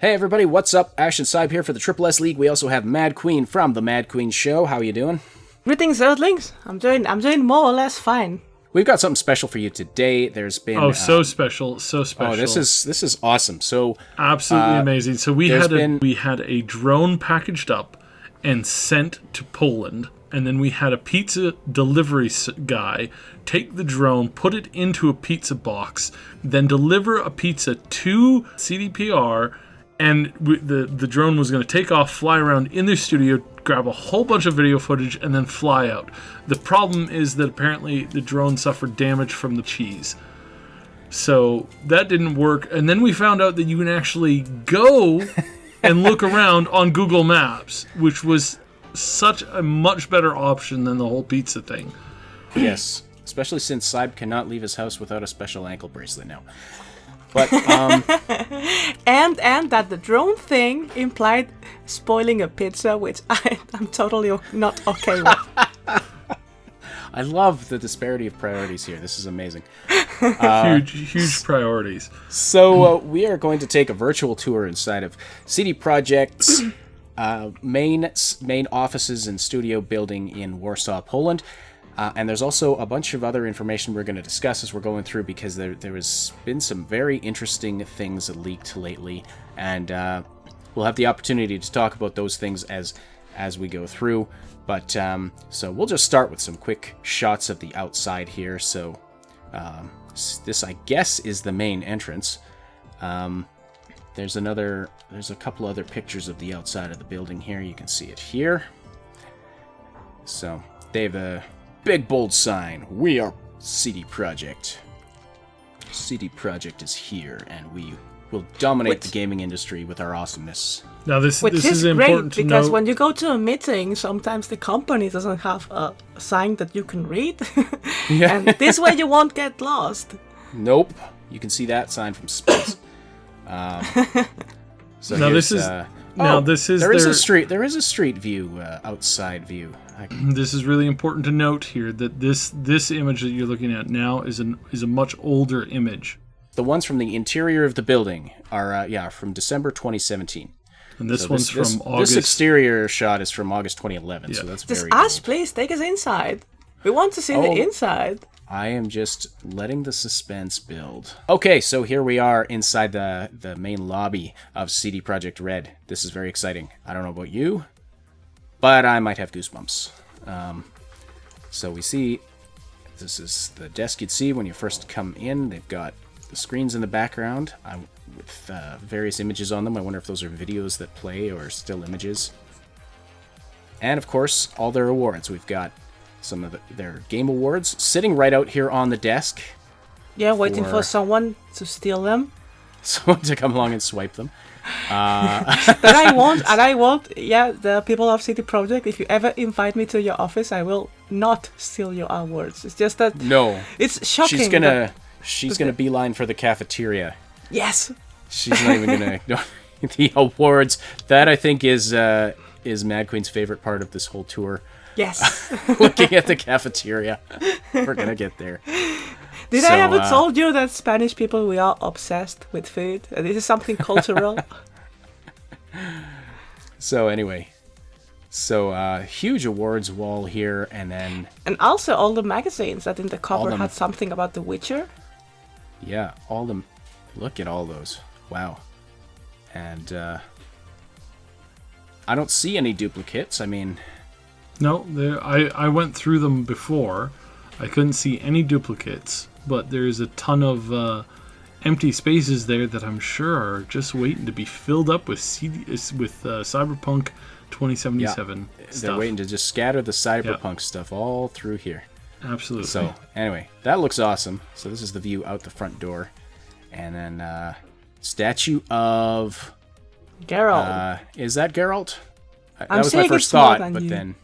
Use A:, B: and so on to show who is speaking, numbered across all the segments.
A: Hey everybody, what's up? Ash and Sybe here for the Triple S League. We also have Madqueen from the Madqueen Show. How are you doing?
B: Greetings, Earthlings. I'm doing more or less fine.
A: We've got something special for you today. There's been
C: so special. Oh,
A: this is awesome. So
C: absolutely amazing. So we had a drone packaged up and sent to Poland, and then we had a pizza delivery guy take the drone, put it into a pizza box, then deliver a pizza to CDPR. And the drone was going to take off, fly around in their studio, grab a whole bunch of video footage, and then fly out. The problem is that apparently the drone suffered damage from the cheese. So that didn't work. And then we found out that you can actually go and look around on Google Maps, which was such a much better option than the whole pizza thing.
A: Yes, especially since Sybe cannot leave his house without a special ankle bracelet now. But
B: and that the drone thing implied spoiling a pizza, which I'm totally not okay with.
A: I love the disparity of priorities here. This is amazing.
C: Huge priorities.
A: So we are going to take a virtual tour inside of CD Projekt's main offices and studio building in Warsaw, Poland. And there's also a bunch of other information we're going to discuss as we're going through, because there has been some very interesting things leaked lately, and we'll have the opportunity to talk about those things as we go through. But so we'll just start with some quick shots of the outside here. So this, I guess, is the main entrance. There's a couple other pictures of the outside of the building here. You can see it here. So they have a big bold sign. We are CD Projekt. CD Projekt is here, and we will dominate the gaming industry with our awesomeness.
C: Now this is
B: great,
C: important to know,
B: because when you go to a meeting, sometimes the company doesn't have a sign that you can read.
A: Yeah.
B: And this way you won't get lost.
A: Nope. You can see that sign from space. So
C: now this is
A: there is a street view, outside view.
C: This is really important to note here that this image that you're looking at now is a much older image.
A: The ones from the interior of the building are from December 2017.
C: And this one's from August.
A: This exterior shot is from August 2011, so that's very
B: Ash,
A: old.
B: please take us inside. We want to see the inside.
A: I am just letting the suspense build. Okay, so here we are inside the main lobby of CD Projekt Red. This is very exciting. I don't know about you, but I might have goosebumps. So we see, this is the desk you'd see when you first come in. They've got the screens in the background with various images on them. I wonder if those are videos that play or still images. And of course, all their awards. We've got some of their game awards sitting right out here on the desk.
B: Yeah, waiting for someone to steal them.
A: Someone to come along and swipe them.
B: But I won't, the people of CD Projekt, if you ever invite me to your office, I will not steal your awards. It's just that...
A: No.
B: It's shocking.
A: She's gonna beeline for the cafeteria.
B: Yes.
A: She's not even gonna... No, the awards. That, I think, is Madqueen's favorite part of this whole tour.
B: Yes.
A: Looking at the cafeteria. We're gonna get there.
B: Did I ever told you that Spanish people, we are obsessed with food? This is something cultural.
A: So anyway, huge awards wall here, and
B: also all the magazines that in the cover had something about The Witcher.
A: Yeah, look at all those. Wow. And I don't see any duplicates. I mean,
C: no, I went through them before. I couldn't see any duplicates, but there's a ton of empty spaces there that I'm sure are just waiting to be filled up with Cyberpunk 2077 stuff.
A: They're waiting to just scatter the Cyberpunk stuff all through here.
C: Absolutely.
A: So anyway, that looks awesome. So this is the view out the front door, and then statue of
B: Geralt.
A: Is that Geralt? That
B: I'm
A: was my first
B: smaller
A: thought, but then.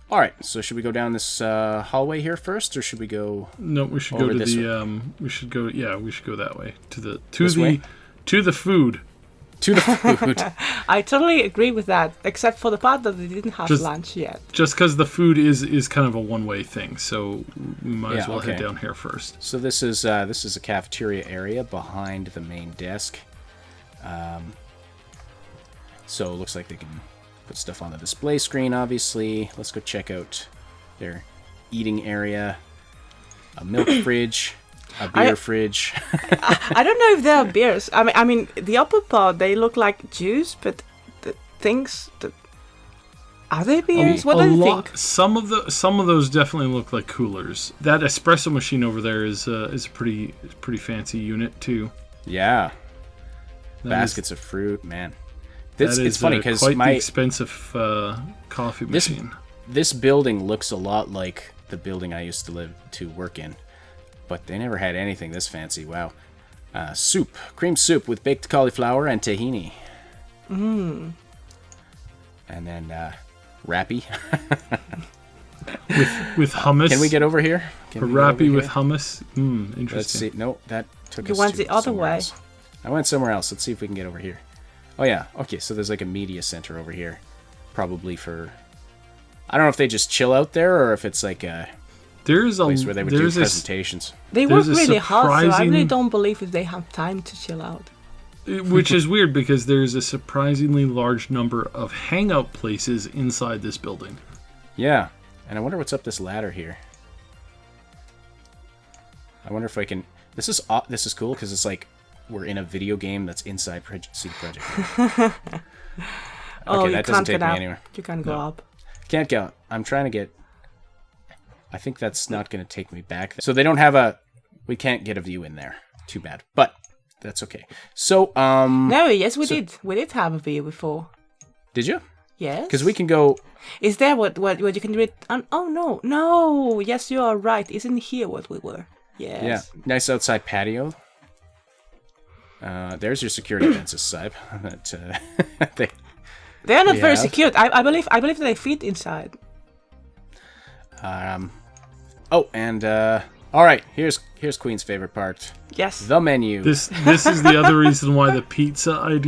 A: All right, so should we go down this hallway here first, or should we go?
C: No, we should go to the. We should go. Yeah, we should go that way to the food.
A: To the food.
B: I totally agree with that, except for the part that they didn't have lunch yet.
C: Just because the food is kind of a one-way thing, so we might as well head down here first.
A: So this is a cafeteria area behind the main desk. So it looks like they can put stuff on the display screen, obviously. Let's go check out their eating area. A milk fridge, a beer fridge.
B: I don't know if they are beers. I mean, the upper part, they look like juice, but the things that... Are they beers? What do you think?
C: Some of those definitely look like coolers. That espresso machine over there is a pretty fancy unit too.
A: Yeah. Baskets of fruit, man. It's funny because
C: quite the expensive coffee machine.
A: This building looks a lot like the building I used to work in, but they never had anything this fancy. Wow. Soup, cream soup with baked cauliflower and tahini. And then wrappy.
C: with hummus.
A: Can we get over here?
C: Wrappy with hummus. Interesting.
A: Let's see. No, that took
B: You
A: us
B: went
A: to
B: the other
A: somewhere
B: way.
A: else. I went somewhere else. Let's see if we can get over here. Oh yeah. Okay, so there's like a media center over here, probably for. I don't know if they just chill out there or if it's like a place where they would do presentations.
B: They work really hard, so I really don't believe if they have time to chill out.
C: Which is weird because there's a surprisingly large number of hangout places inside this building.
A: Yeah, and I wonder what's up this ladder here. I wonder if I can... This is cool because it's like we're in a video game that's inside CD Projekt. Okay, that doesn't take me anywhere.
B: You can't go up.
A: Can't go. I'm trying to get... I think that's not going to take me back. So they don't have a... We can't get a view in there. Too bad. But that's okay. So,
B: No, yes, we did. We did have a view before.
A: Did you?
B: Yes.
A: Because we can go...
B: Is there what you can read? Oh, no. Yes, you are right. Isn't here what we were? Yes.
A: Yeah. Nice outside patio. There's your security fences, Cyb.
B: They are not very secure. I believe they fit inside.
A: Oh, and all right. Here's Queen's favorite part.
B: Yes.
A: The menu.
C: This is the other reason why the pizza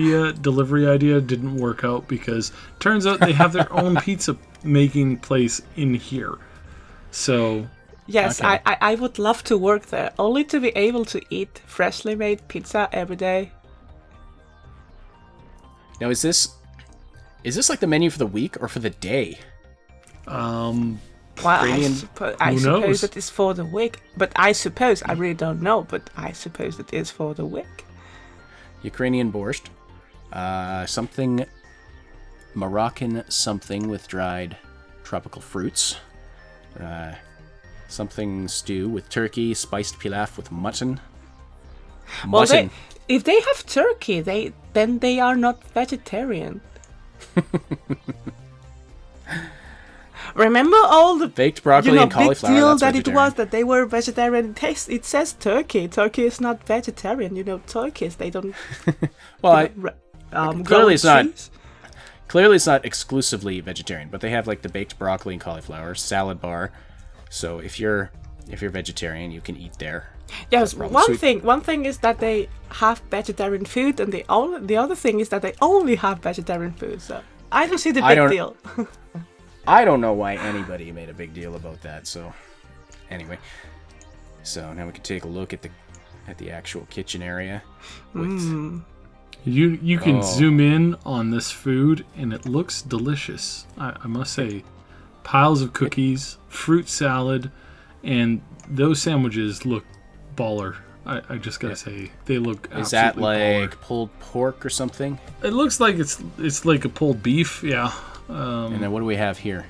C: delivery idea didn't work out, because turns out they have their own pizza making place in here. So.
B: Yes, okay. I would love to work there, only to be able to eat freshly made pizza every day.
A: Now, is this like the menu for the week or for the day?
B: Well, I suppose it is for the week, but I really don't know, but I suppose it is for the week.
A: Ukrainian borscht, something Moroccan something with dried tropical fruits. Something stew with turkey, spiced pilaf with mutton.
B: Well, if they have turkey, then they are not vegetarian. Remember all the
A: baked broccoli and cauliflower?
B: Big deal that it was that they were vegetarian. It says turkey. Turkey is not vegetarian. Turkeys, they don't.
A: Well, clearly it's not.
B: Cheese.
A: Clearly, it's not exclusively vegetarian, but they have like the baked broccoli and cauliflower salad bar. So if you're vegetarian, you can eat there.
B: Yes, one thing is that they have vegetarian food, and the other thing is that they only have vegetarian food. So I don't see the big deal.
A: I don't know why anybody made a big deal about that. So anyway, so now we can take a look at the actual kitchen area.
C: You can zoom in on this food, and it looks delicious. I must say. Piles of cookies, fruit salad, and those sandwiches look baller. I just gotta say, they look absolutely
A: Is that like
C: baller.
A: Pulled pork or something?
C: It looks like it's like a pulled beef, yeah.
A: And then what do we have here?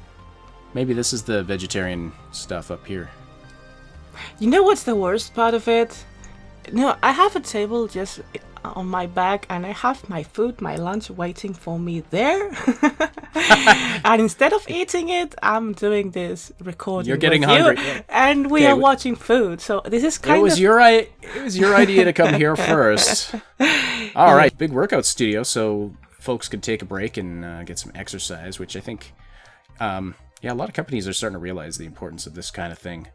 A: Maybe this is the vegetarian stuff up here.
B: You know what's the worst part of it? No, I have a table just on my back, and I have my food, my lunch waiting for me there. And instead of eating it, I'm doing this recording.
A: You're getting
B: with
A: hungry,
B: you, and we are watching food. So this is kind of.
A: It was your idea to come here first. All right, big workout studio, so folks could take a break and get some exercise, which I think, a lot of companies are starting to realize the importance of this kind of thing.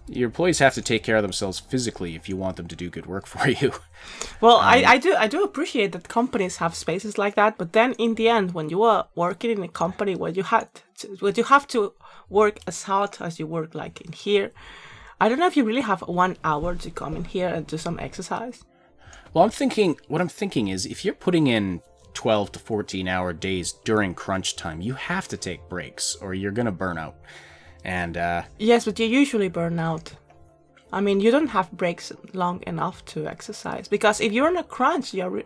A: Your employees have to take care of themselves physically if you want them to do good work for you.
B: Well, I do appreciate that companies have spaces like that, but then in the end, when you are working in a company where you have to work as hard as you work like in here, I don't know if you really have 1 hour to come in here and do some exercise.
A: Well, what I'm thinking is if you're putting in 12 to 14 hour days during crunch time. You have to take breaks or you're going to burn out. And
B: yes, but you usually burn out. I mean, you don't have breaks long enough to exercise. Because if you're in a crunch, you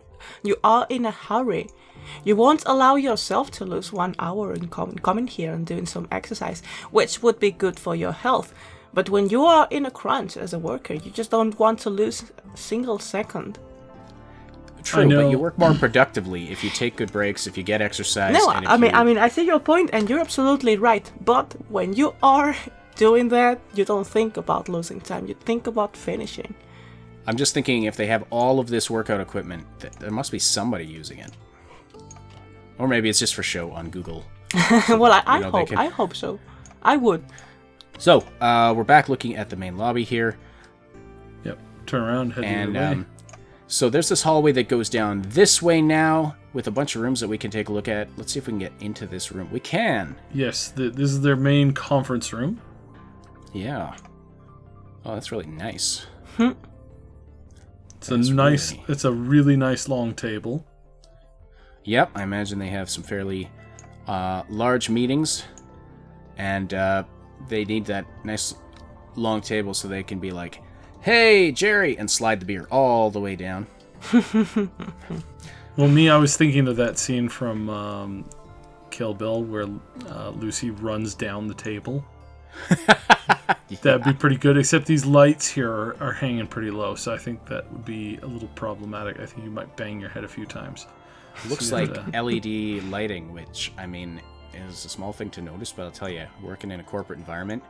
B: are in a hurry. You won't allow yourself to lose 1 hour in coming here and doing some exercise, which would be good for your health. But when you are in a crunch as a worker, you just don't want to lose a single second.
A: True, but you work more productively if you take good breaks, if you get exercise.
B: No, I mean, I see your point, and you're absolutely right. But when you are doing that, you don't think about losing time. You think about finishing.
A: I'm just thinking if they have all of this workout equipment, there must be somebody using it. Or maybe it's just for show on Google.
B: Well, I hope so. I would.
A: So, we're back looking at the main lobby here.
C: Yep. Turn around, head the other way.
A: So there's this hallway that goes down this way now, with a bunch of rooms that we can take a look at. Let's see if we can get into this room. We can.
C: Yes, this is their main conference room.
A: Yeah. Oh, that's really nice.
C: It's a really nice long table.
A: Yep, I imagine they have some fairly large meetings, and they need that nice long table so they can be like, "Hey, Jerry," and slide the beer all the way down.
C: Well, I was thinking of that scene from Kill Bill where Lucy runs down the table. Yeah. That'd be pretty good, except these lights here are hanging pretty low, so I think that would be a little problematic. I think you might bang your head a few times.
A: Looks like LED lighting, which, I mean, is a small thing to notice, but I'll tell you, working in a corporate environment,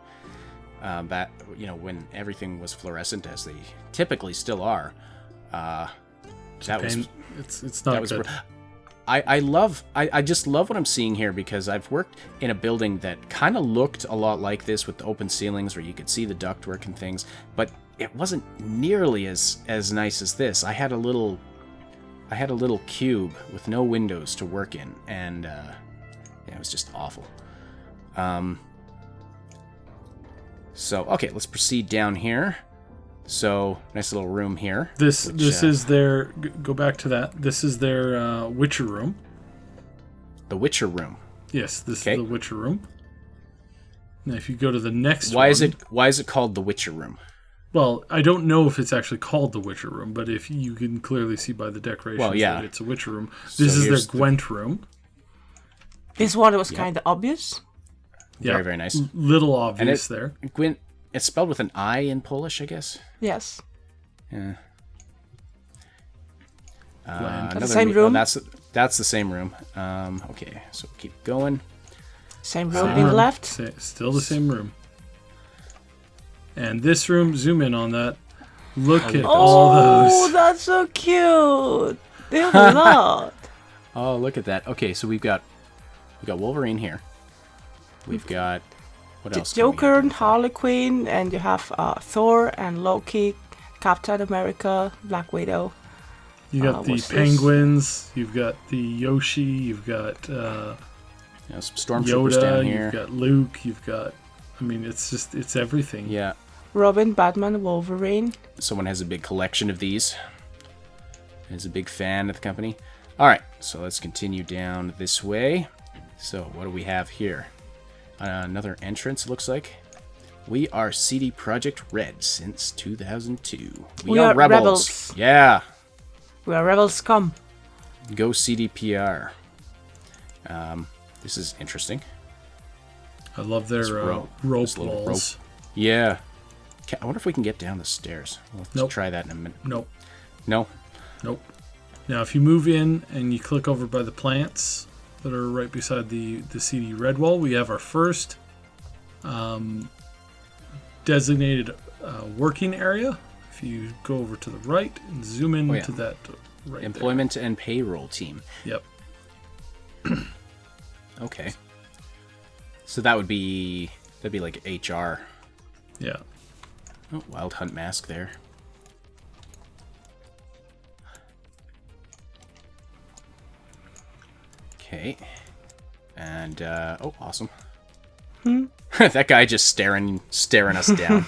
A: that, when everything was fluorescent, as they typically still are,
C: it's not good.
A: I just love what I'm seeing here, because I've worked in a building that kind of looked a lot like this with the open ceilings where you could see the ductwork and things, but it wasn't nearly as nice as this. I had a little cube with no windows to work in, and it was just awful. So, okay, let's proceed down here. So, nice little room here.
C: This is their... Go back to that. This is their Witcher room.
A: The Witcher room.
C: Yes, this is the Witcher room. Now, if you go to the next one...
A: Why is it called the Witcher room?
C: Well, I don't know if it's actually called the Witcher room, but if you can clearly see by the decorations that it's a Witcher room. This is their Gwent room.
B: This one was kind of obvious.
A: Very, very nice.
C: Little obvious there.
A: Gwent, it's spelled with an I in Polish, I guess?
B: Yes.
A: Yeah.
B: The same room?
A: That's the same room. Okay, so keep going.
B: Same room in the left?
C: Still the same room. And this room, zoom in on that. Look at all those.
B: Oh, that's so cute. They have a lot.
A: Oh, look at that. Okay, so we got Wolverine here. We've got what else?
B: Joker and Harley Quinn, and you have Thor and Loki, Captain America, Black Widow.
C: You got the penguins. You've got the Yoshi. You've got
A: some stormtroopers down here.
C: You've got Luke. You've got. I mean, it's everything.
A: Yeah.
B: Robin, Batman, Wolverine.
A: Someone has a big collection of these. Is a big fan of the company. All right, so let's continue down this way. So what do we have here? Another entrance, it looks like. We are CD Projekt Red since 2002. We are rebels. Yeah.
B: We are rebel scum.
A: Go CDPR. This is interesting.
C: I love their rope walls.
A: Yeah. I wonder if we can get down the stairs. Let's try that in a minute.
C: Nope.
A: No?
C: Nope. Now, if you move in and you click over by the plants that are right beside the CD Red wall, we have our first designated working area. If you go over to the right and zoom in to that right
A: Employment and payroll team.
C: Yep.
A: Okay. So that'd be like HR.
C: Yeah.
A: Oh, Wild Hunt mask there. Okay. And awesome. That guy just staring us down.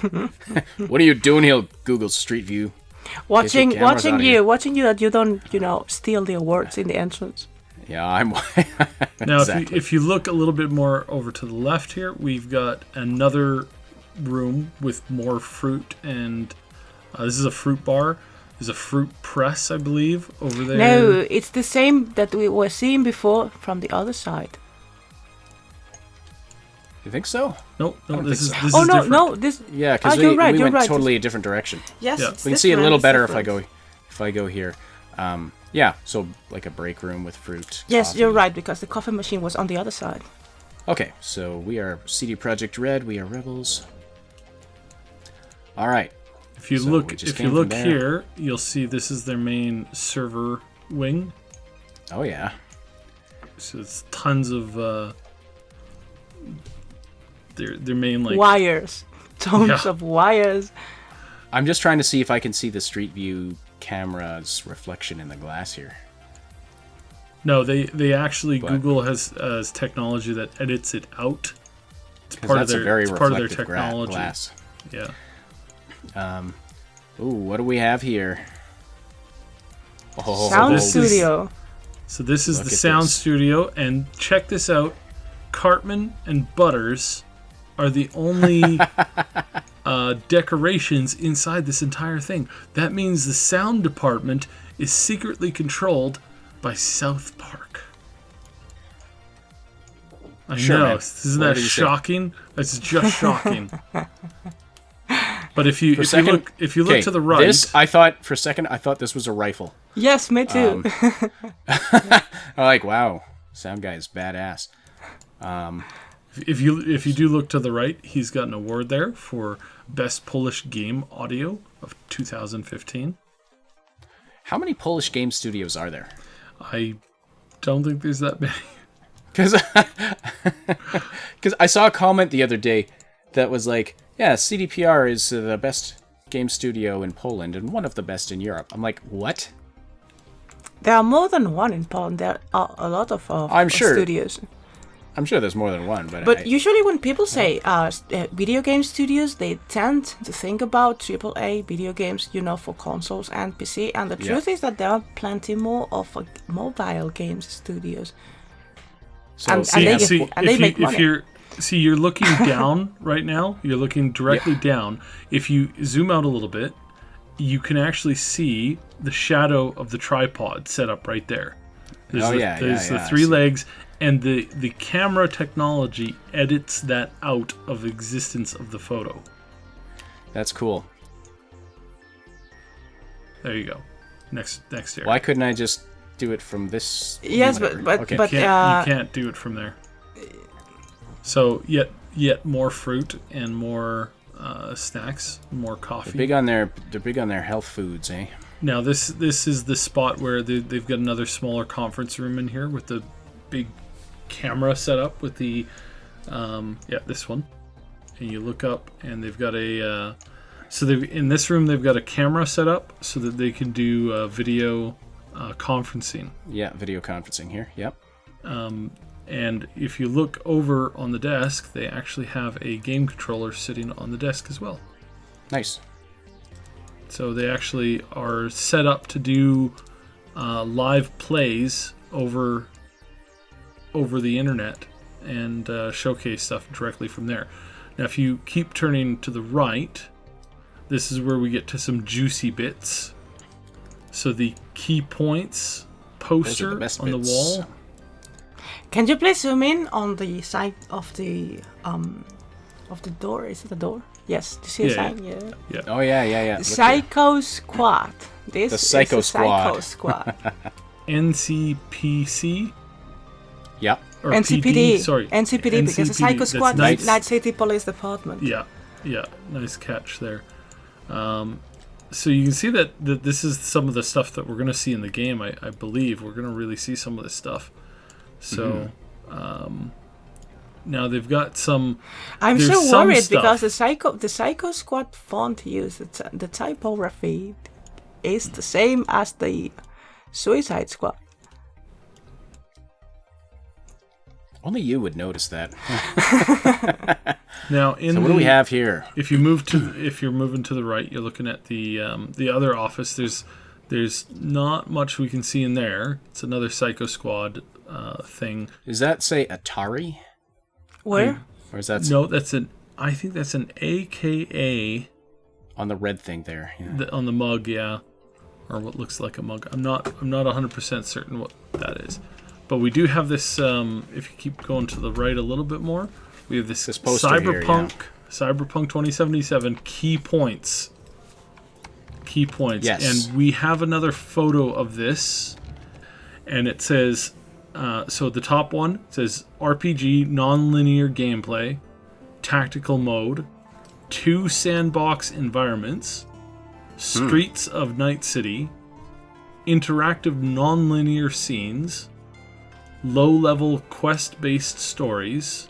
A: What are you doing here, Google Street View?
B: Watching you that you don't, steal the awards in the entrance.
A: Yeah, I'm.
C: Now,
A: Exactly.
C: if you look a little bit more over to the left here, we've got another room with more fruit, and this is a fruit bar. There's a fruit press, I believe, over there.
B: No, it's the same that we were seeing before from the other side.
A: You think so?
C: No, this is
B: Oh
C: is
B: no,
C: different.
B: no, this.
A: Yeah, because
B: you're right.
A: we
B: You're
A: went
B: right.
A: totally a different direction.
B: Yes,
C: Yeah.
B: it's
A: We can see a little
B: different,
A: better
B: it's different.
A: if I go here. Yeah, so like a break room with fruit.
B: Yes,
A: coffee.
B: you're right, because the coffee machine was on the other side.
A: Okay, so we are CD Projekt Red. We are rebels. All right.
C: If you
A: So
C: look,
A: we just
C: if
A: came
C: you
A: from
C: look
A: there.
C: here, you'll see this is their main server wing.
A: Oh yeah.
C: So it's tons of their main like
B: Wires. Tons
C: Yeah.
B: of wires.
A: I'm just trying to see if I can see the Street View camera's reflection in the glass here.
C: No, they actually
A: But-
C: Google has technology that edits it out. It's
A: 'Cause
C: part of
A: that's
C: their
A: a very
C: it's part of their
A: reflective
C: technology.
A: glass.
C: Yeah.
A: Ooh, what do we have here? Oh,
B: Sound
C: this is-
B: studio.
C: So this is
A: Look
C: the
A: at
C: sound
A: this.
C: studio, and check this out. Cartman and Butters are the only decorations inside this entire thing. That means the sound department is secretly controlled by South Park. I
A: Sure,
C: know.
A: man.
C: Isn't
A: What
C: that
A: did you say?
C: shocking? That's just shocking. But if you
A: second-
C: if you look
A: Okay,
C: to the right,
A: This, I thought for a second, I thought this was a rifle.
B: Yes, me too.
A: I'm like, wow, sound guy is badass.
C: if you do look to the right, he's got an award there for Best Polish Game Audio of 2015.
A: How many Polish game studios are there?
C: I don't think there's that many.
A: Because I saw a comment the other day that was like, yeah, CDPR is the best game studio in Poland and one of the best in Europe. I'm like, what?
B: There are more than one in Poland. There are a lot of
A: I'm sure.
B: studios.
A: I'm sure there's more than one, but
B: But usually when people say video game studios, they tend to think about AAA video games, for consoles and PC. And the truth is that there are plenty more of mobile games studios.
A: so
B: and
A: see,
B: they- and they make money.
C: You're looking down right now. You're looking directly down. If you zoom out a little bit, you can actually see the shadow of the tripod set up right there. There's the
A: I
C: three
A: see.
C: legs, and the camera technology edits that out of existence of the photo.
A: that's cool.
C: There you go. Next area.
A: Why couldn't I just do it from this?
B: Yes,
A: whatever?
B: but
A: Okay.
B: but
C: You can't do it from there. So yet more fruit and more snacks, more coffee.
A: They're big on their health foods, eh?
C: Now this is the spot where they've got another smaller conference room in here with the big camera set up with the this one. And you look up and they've got a in this room they've got a camera set up so that they can do video conferencing.
A: Yeah, video conferencing here. Yep.
C: And if you look over on the desk, they actually have a game controller sitting on the desk as well.
A: Nice.
C: So they actually are set up to do live plays over the internet and showcase stuff directly from there. Now, if you keep turning to the right, this is where we get to some juicy bits. So the key points poster
A: best
C: on
A: bits.
C: the wall.
B: can you please zoom in on the side of the door? Is it a door? Yes. Do you see a
C: Yeah,
B: sign? Yeah.
C: Yeah.
A: Oh yeah. Look here.
B: Psycho Squad. This
A: The
B: is
A: Psycho
B: a Psycho
A: Squad.
B: Squad.
C: NCPC
A: Yep.
C: or
B: NCPD.
C: PD, sorry.
B: NCPD, because the Psycho
C: That's
B: Squad
C: nice.
B: is Night City Police Department.
C: Yeah, nice catch there. So you can see that this is some of the stuff that we're going to see in the game. I believe we're going to really see some of this stuff. So now they've got some.
B: I'm
C: there's
B: so
C: some
B: worried
C: stuff.
B: because the Psycho Squad font used, the typography is the same as the Suicide Squad.
A: Only you would notice that.
C: Now in
A: So what do we have here?
C: If you're moving to the right, you're looking at the other office. There's not much we can see in there. It's another Psycho Squad thing.
A: Does that say Atari?
B: Where?
A: Or is that...
C: No, I think that's an AKA...
A: On the red thing there. Yeah.
C: On the mug, yeah. Or what looks like a mug. I'm not 100% certain what that is. But we do have this, if you keep going to the right a little bit more, we have this Cyberpunk,
A: here,
C: Cyberpunk 2077 key points. Key points.
A: Yes.
C: And we have another photo of this, and it says, so the top one says RPG, non-linear gameplay, tactical mode, 2 sandbox environments, Streets of Night City, interactive non-linear scenes, low-level quest-based stories,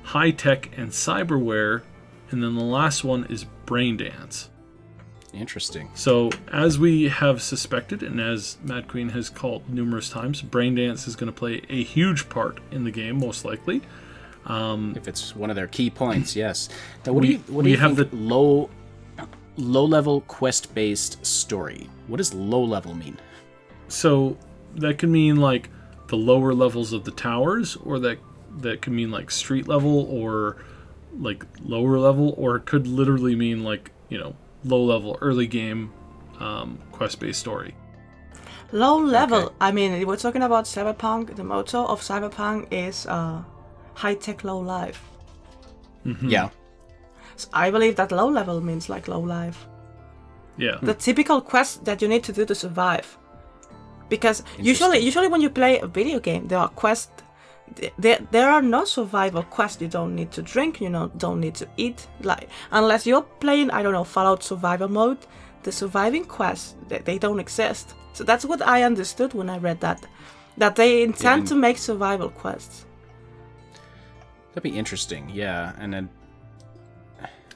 C: high-tech and cyberware, and then the last one is Braindance.
A: Interesting.
C: So, as we have suspected, and as Madqueen has called numerous times, Braindance is going to play a huge part in the game, most likely.
A: If it's one of their key points, yes. Now, what do you think low-level quest-based story? What does low-level mean?
C: So, that can mean, like, the lower levels of the towers, or that can mean, like, street level, or, like, lower level, or it could literally mean, like, low level, early game, quest-based story.
B: Low level.
A: Okay.
B: I mean, we're talking about Cyberpunk. The motto of Cyberpunk is high-tech, low life.
C: Mm-hmm.
A: Yeah.
B: So I believe that low level means like low life.
C: Yeah.
B: The typical quest that you need to do to survive. Because usually when you play a video game, there are quests. There are no survival quests. You don't need to drink. Don't need to eat. Like, unless you're playing, I don't know, Fallout survival mode, the surviving quests, they don't exist. So that's what I understood when I read that they intend to make survival quests.
A: That'd be interesting. Yeah, and then.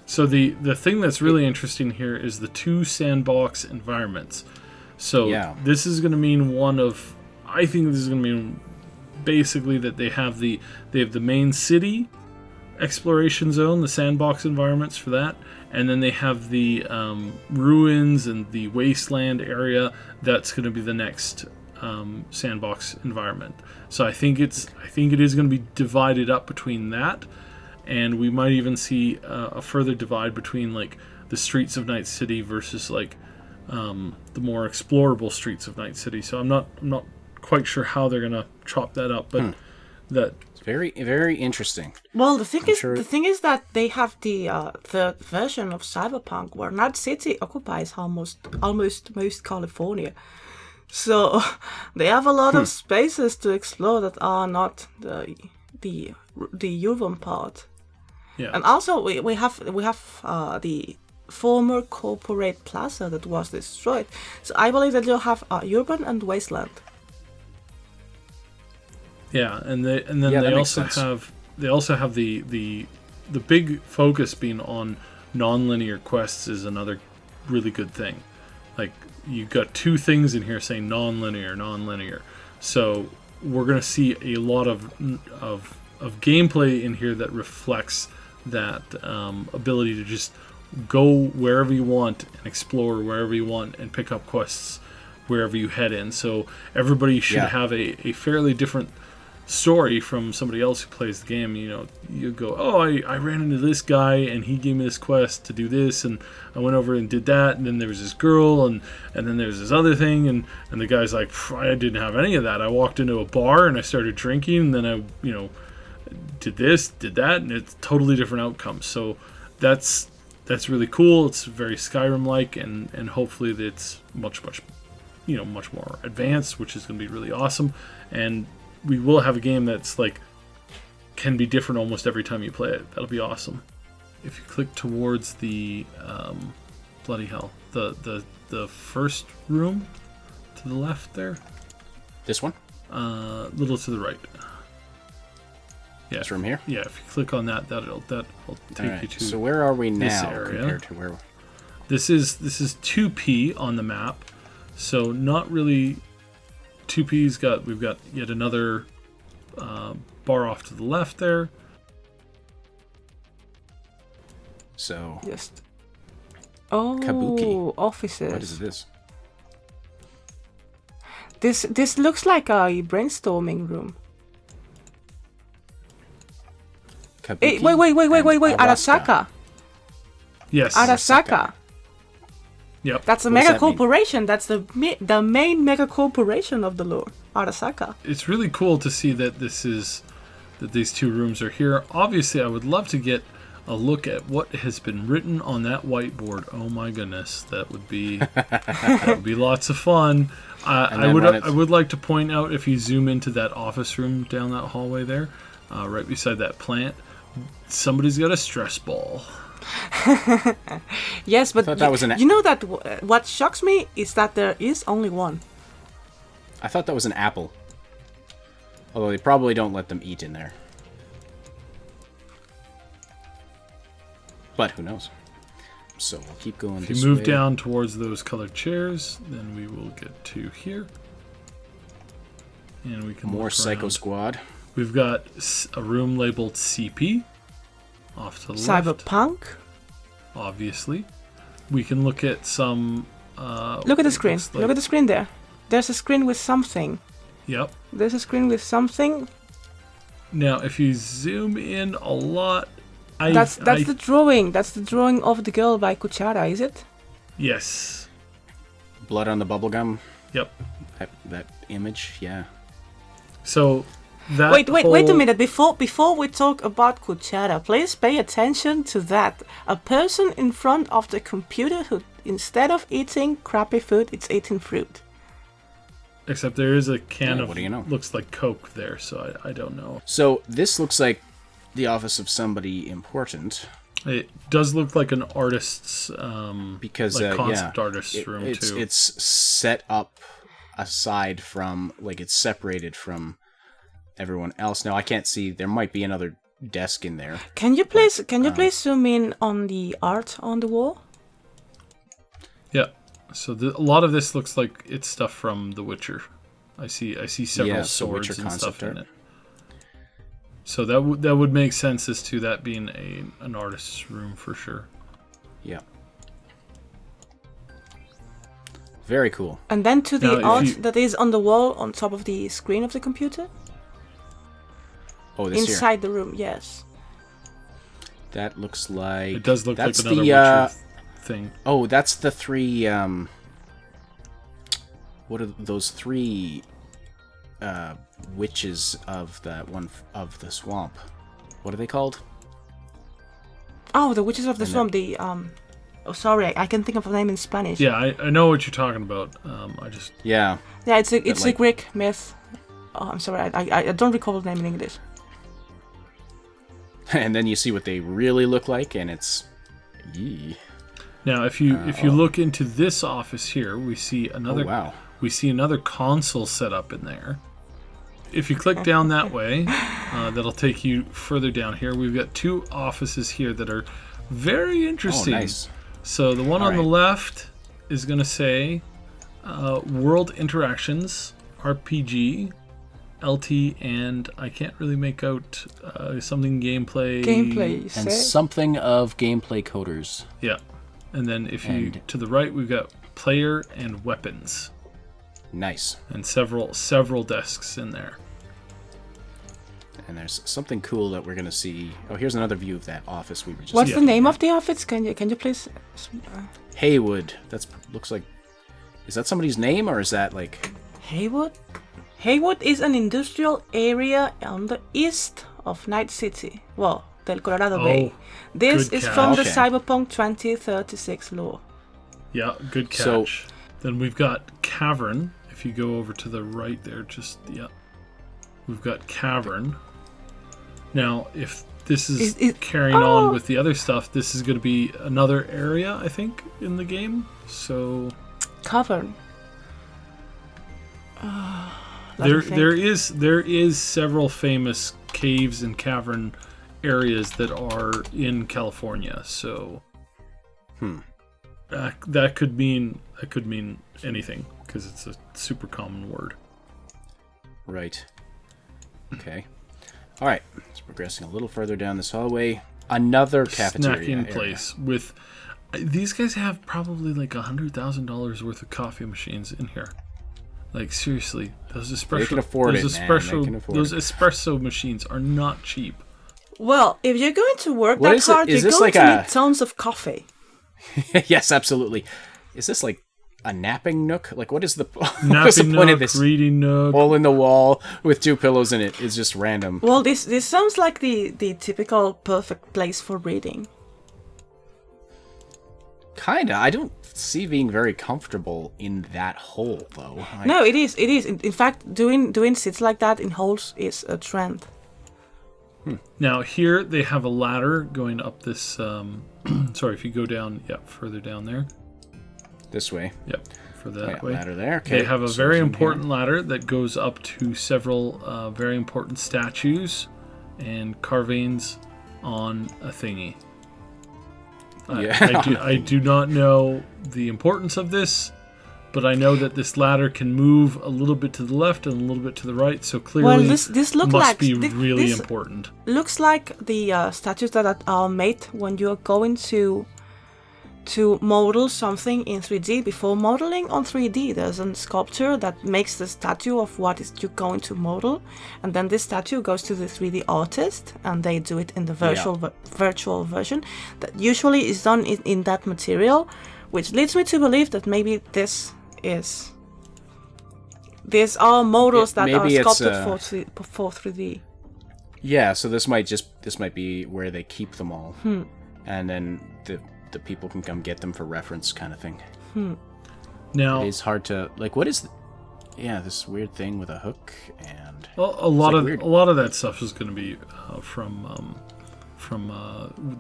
C: So the thing that's really interesting here is the 2 sandbox environments. So this is going to mean I think this is going to mean basically that they have the main city exploration zone, the sandbox environments for that, and then they have the ruins and the wasteland area. That's going to be the next sandbox environment. So I think it is going to be divided up between that, and we might even see a further divide between like the streets of Night City versus like the more explorable streets of Night City. So I'm not quite sure how they're gonna chop that up, but it's
A: very, very interesting.
B: Well, the thing is that they have the third version of Cyberpunk, where Night City occupies almost most California. So they have a lot of spaces to explore that are not the urban part.
C: Yeah.
B: And also we have the former corporate plaza that was destroyed. So I believe that you'll have urban and wasteland.
C: Yeah, and then they also have the big focus being on non-linear quests is another really good thing. Like, you got 2 things in here saying non-linear. So we're gonna see a lot of gameplay in here that reflects that ability to just go wherever you want and explore wherever you want and pick up quests wherever you head in. So everybody should have a fairly different story from somebody else who plays the game. You go, I ran into this guy and he gave me this quest to do this, and I went over and did that, and then there was this girl, and then there's this other thing, and the guy's like, I didn't have any of that. I walked into a bar and I started drinking, and then I did this, did that, and it's totally different outcomes. So that's really cool. It's very Skyrim-like, and hopefully it's much more advanced, which is going to be really awesome. And we will have a game that's like can be different almost every time you play it. That'll be awesome. If you click towards the bloody hell, the first room to the left there.
A: This one?
C: Little to the right. Yeah.
A: This room here?
C: Yeah, if you click on that'll take you to.
A: So where are we now
C: area
A: compared to where?
C: This is 2P on the map, so not really. 2P's we've got yet another bar off to the left there.
A: So
B: Just Kabuki offices.
A: What is this?
B: This looks like a brainstorming room. Hey, wait! Arasaka.
C: Yes.
B: Arasaka.
C: Yep.
B: That's a
A: What does
B: mega
A: that mean?
B: corporation. That's the main mega corporation of the lore. Arasaka.
C: It's really cool to see that these two rooms are here. Obviously, I would love to get a look at what has been written on that whiteboard. Oh my goodness, that would be lots of fun. I would like to point out, if you zoom into that office room down that hallway there, right beside that plant, somebody's got a stress ball.
B: Yes, but
A: thought that was
B: you know that what shocks me is that there is only one.
A: I thought that was an apple. Although they probably don't let them eat in there. But who knows? So we'll keep going.
C: If you move down towards those colored chairs, then we will get to here. And we can
A: More
C: look
A: Psycho
C: around.
A: Squad.
C: We've got a room labeled CP off to the left.
B: Cyberpunk.
C: Obviously. We can look at some...
B: Look at the screen. Look at the screen there. There's a screen with something.
C: Yep.
B: There's a screen with something.
C: Now, if you zoom in a lot...
B: That's the drawing. That's the drawing of the girl by Kuchara, is it?
C: Yes.
A: Blood on the bubblegum.
C: Yep.
A: That image, yeah.
C: So...
B: Wait a minute. Before we talk about Kuchara, please pay attention to that. A person in front of the computer who, instead of eating crappy food, it's eating fruit.
C: Except there is a can of,
A: what do you know?
C: Looks like Coke there, so I don't know.
A: So this looks like the office of somebody important.
C: It does look like an artist's,
A: Because
C: like concept artist's room too.
A: It's set up aside from, like, it's separated from everyone else. Now I can't see. There might be another desk in there.
B: Can you please zoom in on the art on the wall?
C: Yeah. So a lot of this looks like it's stuff from The Witcher. I see several swords
A: Witcher
C: and stuff
A: concept
C: in it. So that would make sense as to that being an artist's room for sure.
A: Yeah. Very cool.
B: And then to the
C: Now,
B: art that is on the wall on top of the screen of the computer?
A: Oh, this
B: Inside
A: here.
B: the room, yes.
A: That looks like...
C: It does look like
A: that's
C: another
A: the,
C: Witcher thing.
A: Oh, that's the three... what are those three witches of that one of the swamp? What are they called?
B: Oh, the Witches of the Swamp. The Oh, sorry, I can think of a name in Spanish.
C: Yeah, I know what you're talking about.
A: Yeah.
B: Yeah, it's a
A: like...
B: Greek myth. Oh, I'm sorry, I don't recall the name in English.
A: And then you see what they really look like, and it's... Yee.
C: Now, if you look into this office here, we see another.
A: Oh, wow.
C: We see another console set up in there. If you click down that way, that'll take you further down here. We've got two offices here that are very interesting.
A: Oh, nice.
C: So the one on the left is going to say World Interactions, RPG, LT, and I can't really make out something gameplay.
B: Gameplay,
A: And something of gameplay coders.
C: Yeah. And then if you to the right, we've got player and weapons.
A: Nice.
C: And several desks in there.
A: And there's something cool that we're going to see. Oh, here's another view of that office we were just...
B: What's the name of the office? Can you please...
A: Haywood. That looks like... Is that somebody's name, or is that like...
B: Haywood? Haywood is an industrial area on the east of Night City. Well, del Colorado Bay. This is from the Cyberpunk 2036 lore.
C: Yeah, good catch. Then we've got Cavern. If you go over to the right there, we've got Cavern. Now, if this is carrying on with the other stuff, this is going to be another area, I think, in the game. So...
B: Cavern.
C: There is several famous caves and cavern areas that are in California, so that could mean anything because it's a super common word.
A: Right. Okay. All right. It's progressing a little further down this hallway. Another cafeteria
C: snacking place with. These guys have probably like $100,000 worth of coffee machines in here. Like seriously, those espresso
A: They can afford
C: those
A: it, man.
C: espresso
A: They can afford
C: those
A: it.
C: espresso machines are not cheap.
B: Well, if you're going to work
A: What
B: that
A: is it?
B: hard,
A: Is
B: you're
A: this
B: going
A: like
B: to
A: a-
B: need tons of coffee.
A: Yes, absolutely. Is this like a napping nook? Like, what is the, what's the
C: Napping
A: point of
C: nook,
A: this?
C: reading nook.
A: Hole in the wall with 2 pillows in it is just random.
B: Well, this sounds like the typical perfect place for reading.
A: Kinda. I don't see being very comfortable in that hole, though.
B: No, it is. It is. In fact, doing sits like that in holes is a trend.
C: Now here they have a ladder going up this. Sorry, if you go down, further down there.
A: This way.
C: Yep, for that
A: Yeah,
C: way.
A: ladder there. Okay.
C: They have a
A: So
C: very
A: zoom
C: important ladder that goes up to several very important statues and carvings on a thingy.
A: Yeah.
C: I do not know the importance of this, but I know that this ladder can move a little bit to the left and a little bit to the right, so clearly
B: Well, this look
C: must
B: like
C: be
B: thi-
C: really
B: this
C: important.
B: looks like the statues that are made when you're going to model something in 3D. Before modeling on 3D, there's a sculpture that makes the statue of what is you're going to model, and then this statue goes to the 3D artist, and they do it in the virtual version that usually is done in that material, which leads me to believe that maybe these are models that are
A: maybe it's,
B: sculpted for 3D.
A: Yeah, so this might be where they keep them all. And then the people can come get them for reference kind of thing.
C: Now,
A: It's hard to... Like, what is... this weird thing with a hook and...
C: a lot
A: like weird.
C: a lot of that stuff is going to be from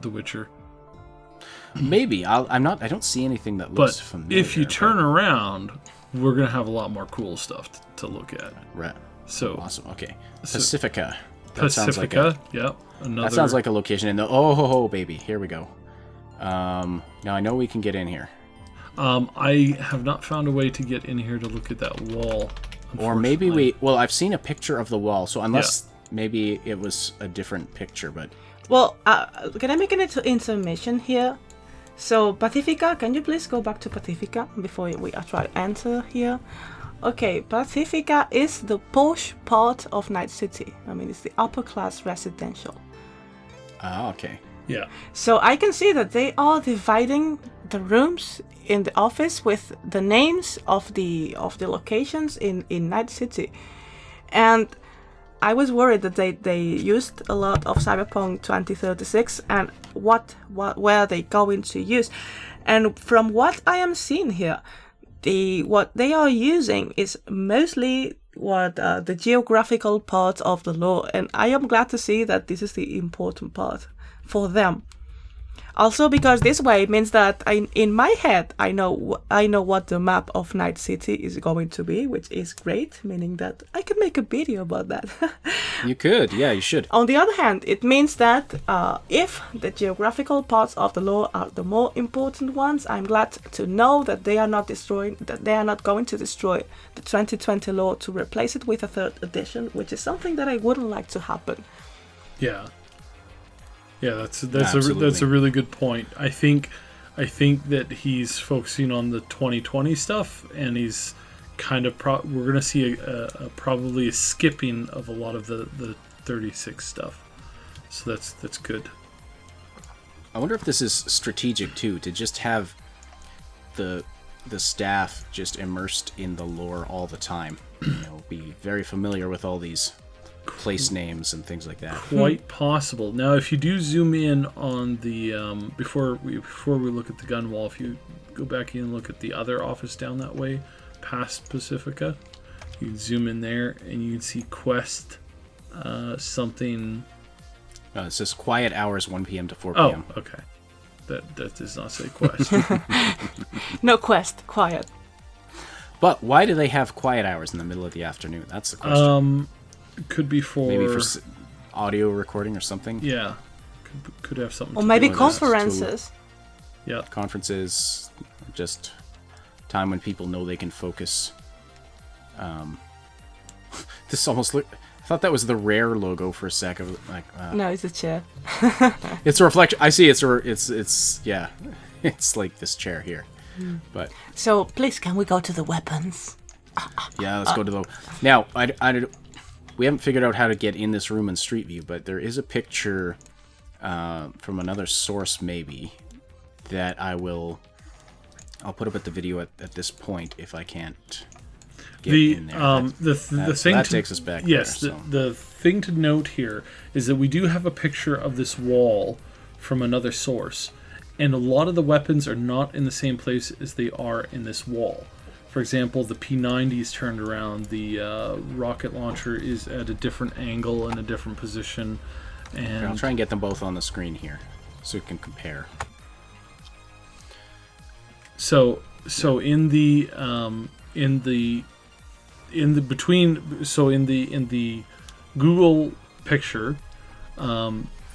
C: The Witcher.
A: Maybe. I don't see anything that
C: But
A: looks familiar.
C: if you turn around, we're going to have a lot more cool stuff to look at.
A: Right.
C: So
A: Awesome. Okay. Pacifica.
C: Pacifica, yep. Another.
A: That sounds like a location in the... Oh, ho, ho, baby. Here we go. Now I know we can get in here.
C: I have not found a way to get in here to look at that wall.
A: Or maybe
C: unfortunately.
A: Well, I've seen a picture of the wall, so unless maybe it was a different picture, but...
B: Well, can I make an intermission here? So, Pacifica, can you please go back to Pacifica before we try to enter here? Okay, Pacifica is the posh part of Night City. I mean, it's the upper class residential.
A: Oh, okay.
C: Yeah.
B: So I can see that they are dividing the rooms in the office with the names of the
A: Hmm.
B: locations in Night City. And I was worried that they used a lot of Cyberpunk 2036 and where they going to use. And from what I am seeing here, what they are using is mostly the geographical part of the lore, and I am glad to see that this is the important part for them. Also, because this way means that in my head I know what the map of Night City is going to be, which is great, meaning that I can make a video about that.
A: You could, yeah, you should.
B: On the other hand, it means that if the geographical parts of the lore are the more important ones, I'm glad to know that they are not going to destroy the 2020 lore to replace it with a 3rd edition, which is something that I wouldn't like to happen.
C: Yeah. Yeah, that's
A: Absolutely.
C: a really good point. I think that he's focusing on the 2020 stuff, and he's kind of we're going to see probably a skipping of a lot of the 36 stuff. So that's good.
A: I wonder if this is strategic too, to just have the staff just immersed in the lore all the time. Be very familiar with all these place names and things like that.
C: Quite possible. Now, if you do zoom in on the before we look at the gun wall, if you go back in and look at the other office down that way, past Pacifica, you can zoom in there and you can see quest something.
A: It says quiet hours 1 p.m. to 4
C: Oh,
A: p.m.
C: okay. That does not say quest.
B: No quest, quiet.
A: But why do they have quiet hours in the middle of the afternoon? That's the question.
C: Could be for
A: Maybe for audio recording or something?
C: yeah. Could have something.
B: Or
C: to
B: maybe
C: do with that.
B: conferences.
C: Yeah.
A: Conferences, just time when people know they can focus. This almost look. I thought that was the Rare logo for a sec. I was like,
B: No, it's a chair.
A: it's a reflection. I see. It's yeah. It's like this chair here. But
B: So please, can we go to the weapons?
A: Yeah, let's go to the... Now, we haven't figured out how to get in this room in Street View, but there is a picture from another source, maybe, that I'll put up at the video at this point if I can't get in there.
C: The thing
A: that takes us back.
C: Yes,
A: there,
C: the thing to note here is that we do have a picture of this wall from another source, and a lot of the weapons are not in the same place as they are in this wall. For example, the P90 is turned around, the rocket launcher is at a different angle and a different position. And
A: I'll try and get them both on the screen here so we can compare.
C: So in the Google picture,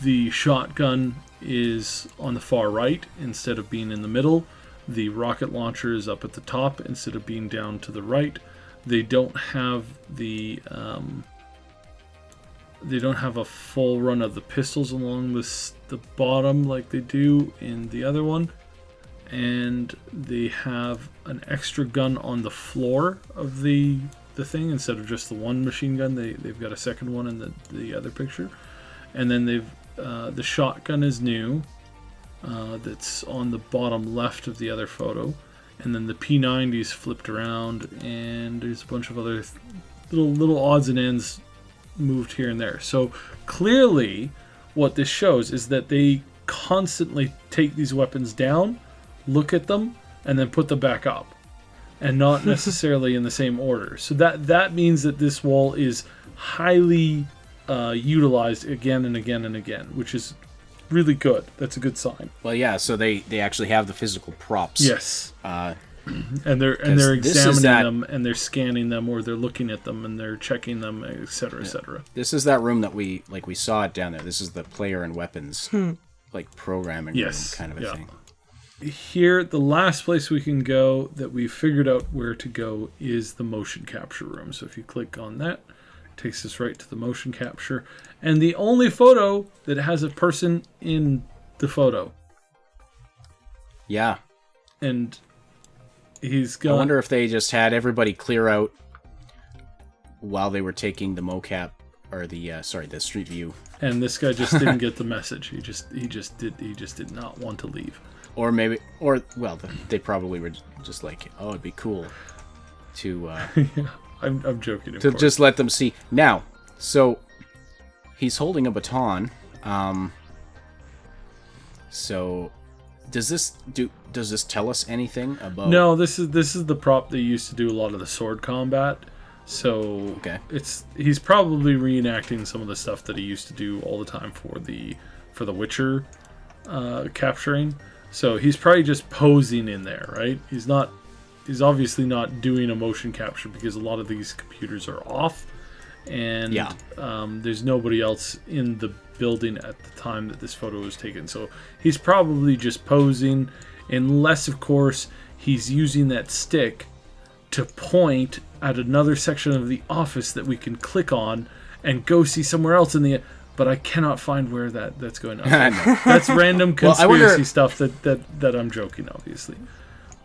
C: the shotgun is on the far right instead of being in the middle. The rocket launcher is up at the top instead of being down to the right. They don't have the a full run of the pistols along the bottom like they do in the other one. And they have an extra gun on the floor of the thing instead of just the one machine gun. They've got a second one in the other picture. And then the shotgun is new. That's on the bottom left of the other photo, and then the P90 is flipped around, and there's a bunch of other little odds and ends moved here and there. So clearly what this shows is that they constantly take these weapons down, look at them, and then put them back up, and not necessarily in the same order. So that means that this wall is highly utilized again and again and again, which is really good. That's a good sign.
A: Well, yeah. So they actually have the physical props.
C: Yes. And they're examining them, and they're scanning them, or they're looking at them, and they're checking them, etc., etc.
A: This is that room that we saw it down there. This is the player and weapons like programming room kind of a thing.
C: Here, the last place we can go that we figured out where to go is the motion capture room. So if you click on that, it takes us right to the motion capture. And the only photo that has a person in the photo.
A: Yeah.
C: And he's going...
A: I wonder if they just had everybody clear out while they were taking the mocap, or the street view.
C: And this guy just didn't get the message. He just did not want to leave.
A: Or they probably were just like, oh, it'd be cool to...
C: Yeah, I'm joking, of course.
A: Just let them see. Now, so he's holding a baton. So does this tell us anything about...
C: No, this is the prop they used to do a lot of the sword combat. So he's probably reenacting some of the stuff that he used to do all the time for the Witcher capturing. So he's probably just posing in there, right? He's obviously not doing a motion capture because a lot of these computers are off, and there's nobody else in the building at the time that this photo was taken. So he's probably just posing, unless, of course, he's using that stick to point at another section of the office that we can click on and go see somewhere else in the... But I cannot find where that's going on. That's random conspiracy stuff that I'm joking, obviously.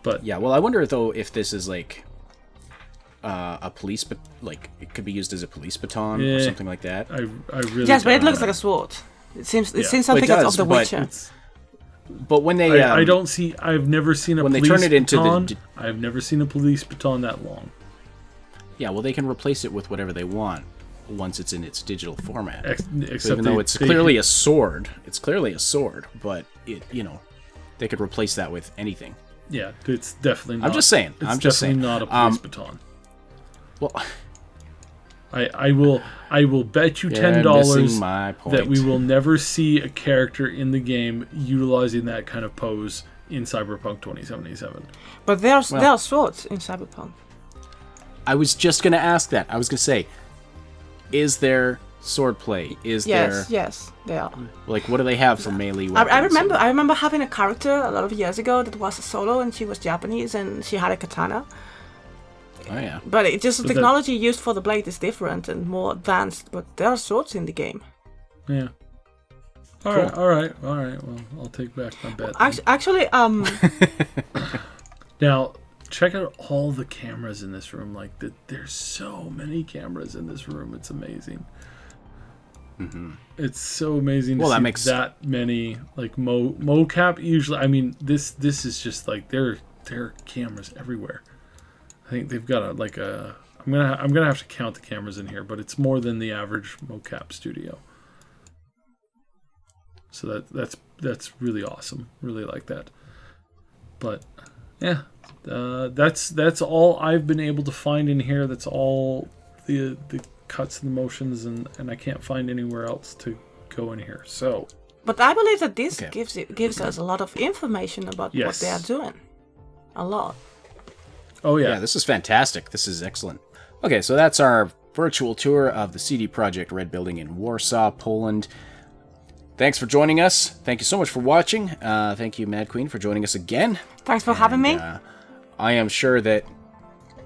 C: But
A: yeah, well, I wonder though if this is like a police, like it could be used as a police baton or something like that.
C: I really
B: but it looks like a sword. It seems something of the Witcher.
A: But when they,
C: I've never seen a
A: when
C: police
A: they turn it into
C: baton. I've never seen a police baton that long.
A: Yeah, well, they can replace it with whatever they want once it's in its digital format.
C: Except
A: so even though it's clearly a sword, but they could replace that with anything.
C: Yeah, it's definitely not.
A: I'm just saying.
C: It's definitely not a police baton.
A: Well,
C: I will bet you $10 that we will never see a character in the game utilizing that kind of pose in Cyberpunk 2077.
B: But there are swords in Cyberpunk.
A: I was just going to ask that. I was going to say, is there swordplay?
B: Yes, they are.
A: Like, what do they have for melee weapons?
B: I remember having a character a lot of years ago that was a solo, and she was Japanese, and she had a katana.
A: Oh yeah.
B: But the technology used for the blade is different and more advanced. But there are swords in the game.
C: Yeah. All right. Well, I'll take back my bet.
B: Actually,
C: Now, check out all the cameras in this room. Like, there's so many cameras in this room. It's amazing. Mm-hmm. It's so amazing to see that many, like, mocap. Usually, I mean, this is just like there are cameras everywhere. I think they've got I'm gonna have to count the cameras in here, but it's more than the average mocap studio. So that's really awesome. Really like that. But yeah, that's all I've been able to find in here. That's all the cuts and the motions, and I can't find anywhere else to go in here. So,
B: but I believe that this gives us a lot of information about what they are doing. A lot.
C: Oh yeah.
A: Yeah, this is fantastic. This is excellent. Okay, so that's our virtual tour of the CD Projekt Red building in Warsaw, Poland. Thanks for joining us. Thank you so much for watching. Thank you, Madqueen, for joining us again.
B: Thanks for having me.
A: I am sure that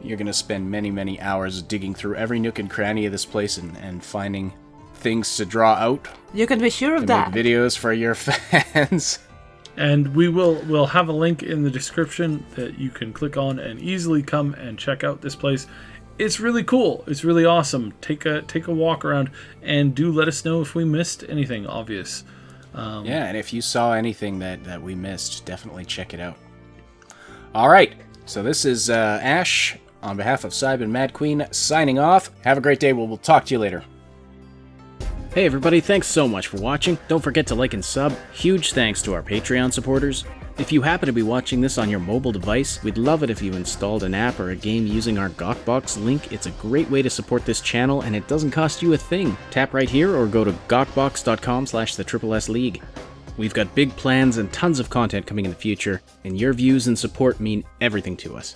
A: you're going to spend many, many hours digging through every nook and cranny of this place and finding things to draw out.
B: You can be sure of that.
A: Make videos for your fans.
C: And we'll have a link in the description that you can click on and easily come and check out this place. It's really cool. It's really awesome. Take a walk around and do let us know if we missed anything obvious.
A: Yeah, and if you saw anything that we missed, definitely check it out. All right, so this is Ash on behalf of Cyber and Madqueen signing off. Have a great day. We'll talk to you later. Hey everybody, thanks so much for watching. Don't forget to like and sub. Huge thanks to our Patreon supporters. If you happen to be watching this on your mobile device, we'd love it if you installed an app or a game using our GOTBox link. It's a great way to support this channel and it doesn't cost you a thing. Tap right here or go to gotbox.com/the League. We've got big plans and tons of content coming in the future, and your views and support mean everything to us.